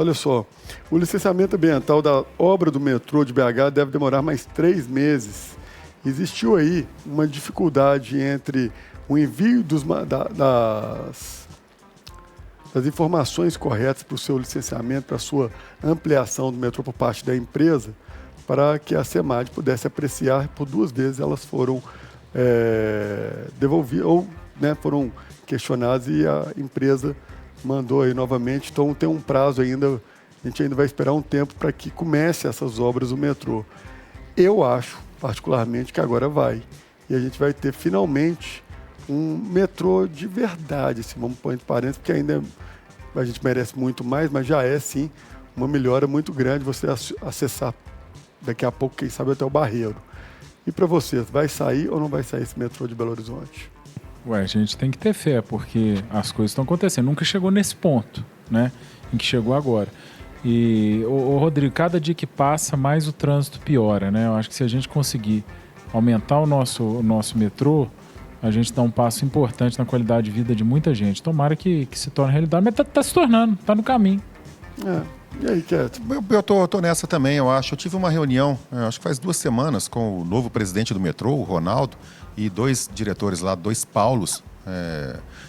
Olha só, o licenciamento ambiental da obra do metrô de BH deve demorar mais 3 meses. Existiu aí uma dificuldade entre o envio das informações corretas para o seu licenciamento, para a sua ampliação do metrô por parte da empresa, para que a SEMAD pudesse apreciar. Por 2 vezes elas foram devolvidas, ou foram questionadas e a empresa mandou aí novamente. Então tem um prazo ainda, a gente ainda vai esperar um tempo para que comece essas obras do metrô. Eu acho, particularmente, que agora vai. E a gente vai ter finalmente um metrô de verdade, assim, vamos pôr entre parênteses, porque ainda a gente merece muito mais, mas já é, sim, uma melhora muito grande você acessar daqui a pouco, quem sabe, até o Barreiro. E para vocês, vai sair ou não vai sair esse metrô de Belo Horizonte? A gente tem que ter fé, porque as coisas estão acontecendo. Nunca chegou nesse ponto, né, em que chegou agora. E, Rodrigo, cada dia que passa, mais o trânsito piora, né? Eu acho que se a gente conseguir aumentar o nosso metrô, a gente dá um passo importante na qualidade de vida de muita gente. Tomara que se torne realidade, mas tá se tornando, tá no caminho. E aí, Keto? Eu tô nessa também, eu acho. Eu tive uma reunião, acho que faz 2 semanas, com o novo presidente do metrô, o Ronaldo, e 2 diretores lá, 2 Paulos.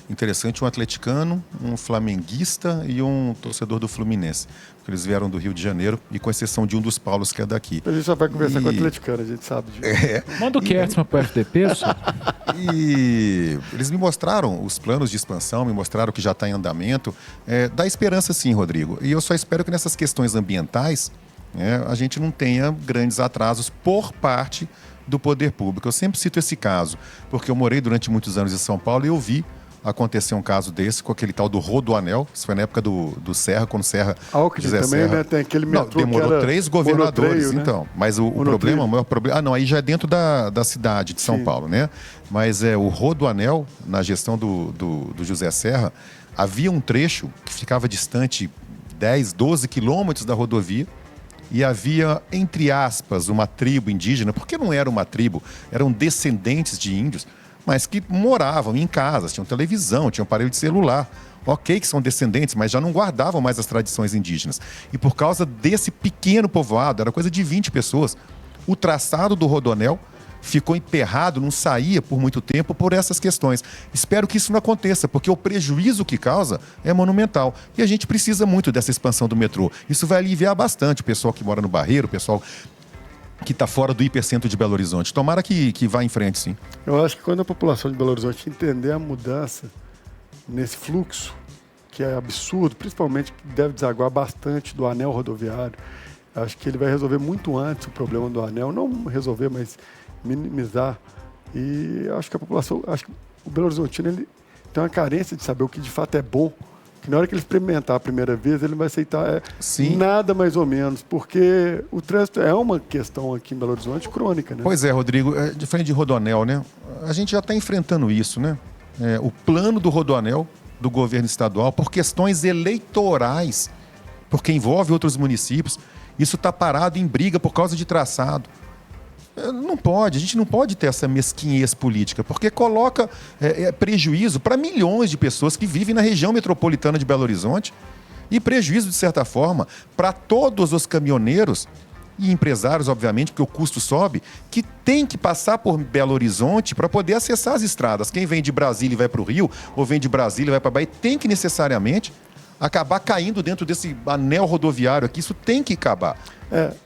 Interessante, um atleticano, um flamenguista e um torcedor do Fluminense. Eles vieram do Rio de Janeiro, e com exceção de um dos Paulos que é daqui. A gente já vai conversar com o atleticano, a gente sabe disso. Manda o Kertzmann pro FDP, só. E eles me mostraram os planos de expansão, me mostraram que já está em andamento. Dá esperança sim, Rodrigo. E eu só espero que nessas questões ambientais a gente não tenha grandes atrasos por parte do poder público. Eu sempre cito esse caso, porque eu morei durante muitos anos em São Paulo e eu vi acontecer um caso desse com aquele tal do Rodoanel. Isso foi na época do Serra, quando Serra... Alckmin também, Serra. né? Tem aquele metrô. Não, demorou 3 governadores, monotreio, então. Mas o problema, o maior problema... aí já é dentro da cidade de São Paulo, né? Mas o Rodoanel, na gestão do José Serra, havia um trecho que ficava distante 10, 12 quilômetros da rodovia, e havia, entre aspas, uma tribo indígena, porque não era uma tribo, eram descendentes de índios, mas que moravam em casas, tinham televisão, tinham aparelho de celular. Ok que são descendentes, mas já não guardavam mais as tradições indígenas. E por causa desse pequeno povoado, era coisa de 20 pessoas, o traçado do Rodoanel ficou emperrado, não saía por muito tempo por essas questões. Espero que isso não aconteça, porque o prejuízo que causa é monumental. E a gente precisa muito dessa expansão do metrô. Isso vai aliviar bastante o pessoal que mora no Barreiro, o pessoal que está fora do hipercentro de Belo Horizonte. Tomara que vá em frente, sim. Eu acho que quando a população de Belo Horizonte entender a mudança nesse fluxo, que é absurdo, principalmente que deve desaguar bastante do anel rodoviário, acho que ele vai resolver muito antes o problema do anel. Não resolver, mas minimizar. E acho que a população, acho que o Belo Horizontino, ele tem uma carência de saber o que de fato é bom, que na hora que ele experimentar a primeira vez, ele não vai aceitar nada mais ou menos, porque o trânsito é uma questão aqui em Belo Horizonte crônica, né? Pois é, Rodrigo, diferente de Rodoanel, né? A gente já está enfrentando isso, né? O plano do Rodoanel, do governo estadual, por questões eleitorais, porque envolve outros municípios, isso está parado em briga por causa de traçado. Não pode, a gente não pode ter essa mesquinhez política, porque coloca prejuízo para milhões de pessoas que vivem na região metropolitana de Belo Horizonte e prejuízo, de certa forma, para todos os caminhoneiros e empresários, obviamente, porque o custo sobe, que tem que passar por Belo Horizonte para poder acessar as estradas. Quem vem de Brasília e vai para o Rio, ou vem de Brasília e vai para a Bahia, tem que necessariamente acabar caindo dentro desse anel rodoviário aqui. Isso tem que acabar.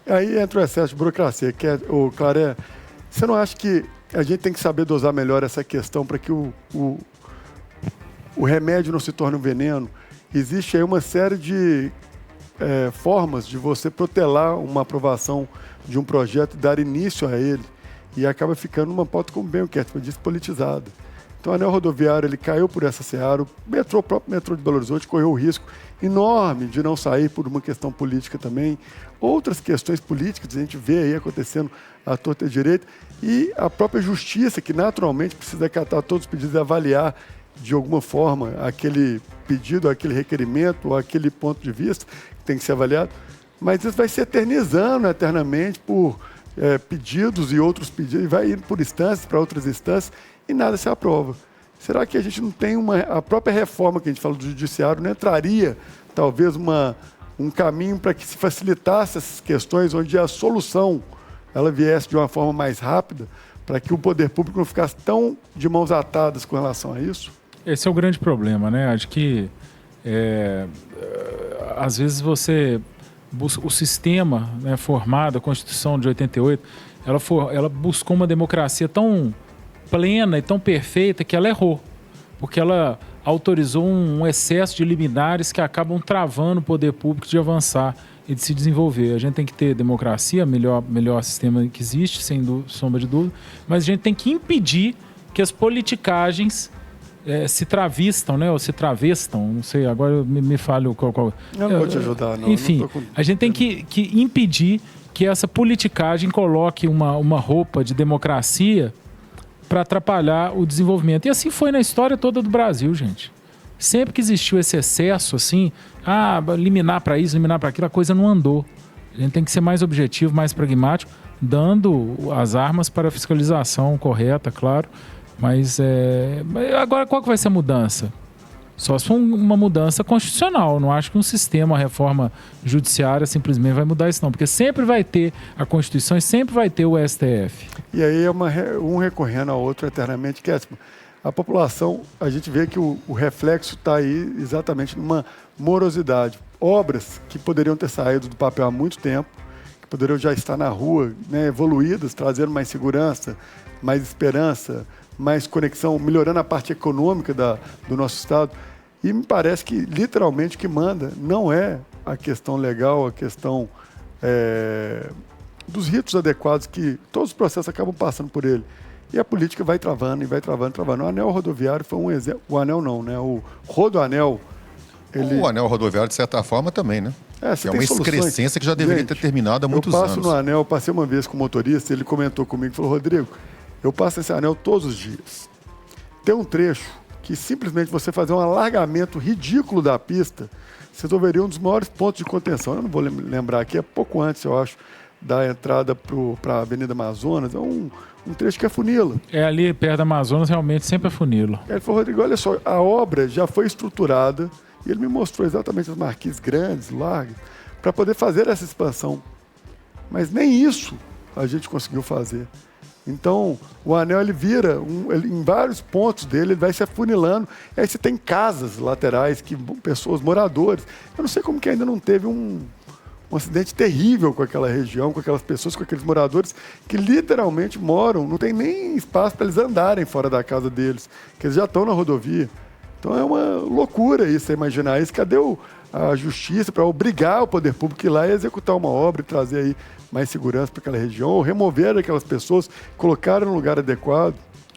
Aí entra o excesso de burocracia, que o Claré, você não acha que a gente tem que saber dosar melhor essa questão para que o remédio não se torne um veneno? Existe aí uma série de formas de você protelar uma aprovação de um projeto e dar início a ele, e acaba ficando uma pauta, como bem o Kertzmann disse, politizada. Então, o anel rodoviário, ele caiu por essa seara. O próprio metrô de Belo Horizonte correu o risco enorme de não sair por uma questão política também. Outras questões políticas a gente vê aí acontecendo à torta e à direita. E a própria justiça, que naturalmente precisa acatar todos os pedidos e avaliar de alguma forma aquele pedido, aquele requerimento, ou aquele ponto de vista que tem que ser avaliado. Mas isso vai se eternizando eternamente por pedidos e outros pedidos, e vai indo por instâncias para outras instâncias, e nada se aprova. Será que a gente não tem a própria reforma que a gente fala do judiciário, não entraria talvez uma um caminho para que se facilitasse essas questões, onde a solução ela viesse de uma forma mais rápida, para que o poder público não ficasse tão de mãos atadas com relação a isso? Esse é o grande problema, né? Acho que às vezes você busca o sistema, né, formado, a Constituição de 88, ela buscou uma democracia tão plena e tão perfeita que ela errou, porque ela autorizou um excesso de liminares que acabam travando o poder público de avançar e de se desenvolver. A gente tem que ter democracia, melhor sistema que existe, sem sombra de dúvida, mas a gente tem que impedir que as politicagens se travistam, né? Ou se travestam, não sei, agora me fale qual. Eu não vou te ajudar, não. Enfim, não a gente tem que impedir que essa politicagem coloque uma roupa de democracia para atrapalhar o desenvolvimento. E assim foi na história toda do Brasil, gente. Sempre que existiu esse excesso, assim, liminar para isso, liminar para aquilo, a coisa não andou. A gente tem que ser mais objetivo, mais pragmático, dando as armas para a fiscalização correta, claro. Mas agora qual que vai ser a mudança? Só se for uma mudança constitucional. Não acho que um sistema, uma reforma judiciária simplesmente vai mudar isso não. Porque sempre vai ter a Constituição e sempre vai ter o STF. E aí é um recorrendo ao outro eternamente, que a população, a gente vê que o reflexo está aí exatamente numa morosidade. Obras que poderiam ter saído do papel há muito tempo, que poderiam já estar na rua, né, evoluídas, trazendo mais segurança, mais esperança, mais conexão, melhorando a parte econômica do nosso Estado. E me parece que, literalmente, o que manda não é a questão legal, a questão dos ritos adequados, que todos os processos acabam passando por ele. E a política vai travando e vai travando, travando. O anel rodoviário foi um exemplo. O anel não, né? O rodoanel. O anel rodoviário, de certa forma, também, né? É uma excrescência que já deveria ter terminado há muitos anos. Eu passo no anel, passei uma vez com o motorista, ele comentou comigo e falou: Rodrigo, eu passo esse anel todos os dias. Tem um trecho que simplesmente você fazer um alargamento ridículo da pista, você resolveria um dos maiores pontos de contenção. Eu não vou lembrar aqui, é pouco antes, eu acho, da entrada para a Avenida Amazonas. É um trecho que é funila. Ali perto da Amazonas realmente sempre é funila. Ele falou: Rodrigo, olha só, a obra já foi estruturada, e ele me mostrou exatamente as marquises grandes, largas, para poder fazer essa expansão. Mas nem isso a gente conseguiu fazer. Então, o anel, ele vira, em vários pontos dele, ele vai se afunilando. E aí você tem casas laterais, pessoas, moradores. Eu não sei como que ainda não teve um acidente terrível com aquela região, com aquelas pessoas, com aqueles moradores que literalmente moram, não tem nem espaço para eles andarem fora da casa deles, que eles já estão na rodovia. Então é uma loucura isso, você imaginar isso. Cadê a justiça para obrigar o poder público a ir lá e executar uma obra e trazer aí mais segurança para aquela região, ou remover aquelas pessoas, colocar no lugar adequado?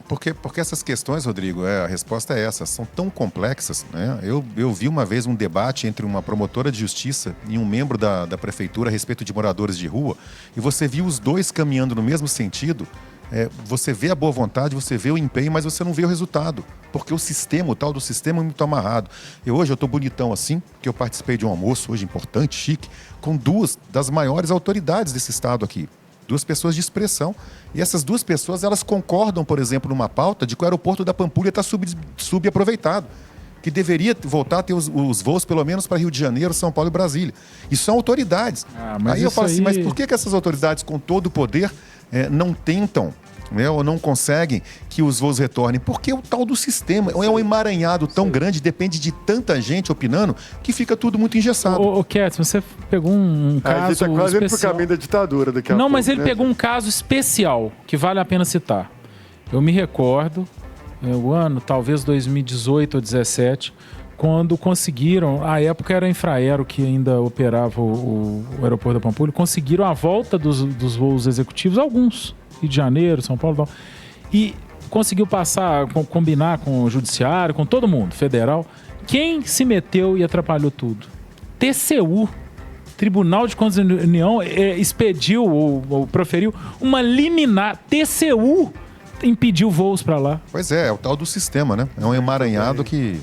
Porque essas questões, Rodrigo, a resposta é essa, são tão complexas, né? Eu vi uma vez um debate entre uma promotora de justiça e um membro da prefeitura a respeito de moradores de rua, e você viu os dois caminhando no mesmo sentido. Você vê a boa vontade, você vê o empenho, mas você não vê o resultado. Porque o tal do sistema é muito amarrado. Hoje eu estou bonitão assim, que eu participei de um almoço hoje importante, chique, com duas das maiores autoridades desse estado aqui. 2 pessoas de expressão. E essas 2 pessoas, elas concordam, por exemplo, numa pauta de que o aeroporto da Pampulha está subaproveitado. Que deveria voltar a ter os voos, pelo menos, para Rio de Janeiro, São Paulo e Brasília. E são autoridades. Aí eu falo assim, mas por que essas autoridades, com todo o poder, não tentam, né, ou não conseguem que os voos retornem? Porque o tal do sistema é um emaranhado tão grande, depende de tanta gente opinando, que fica tudo muito engessado. Ô, Ketz, você pegou um caso a gente tá quase indo pro especial. caminho da ditadura daqui a pouco. Não, mas ele né? pegou um caso especial, que vale a pena citar. Eu me recordo, o ano, talvez 2018 ou 2017, quando conseguiram, à época era a Infraero que ainda operava o aeroporto da Pampulha, conseguiram a volta dos voos executivos, alguns, Rio de Janeiro, São Paulo, tal, e conseguiu combinar com o judiciário, com todo mundo, federal. Quem se meteu e atrapalhou tudo? TCU, Tribunal de Contas da União, expediu ou proferiu uma liminar. TCU impediu voos para lá. Pois é o tal do sistema, né? É um emaranhado que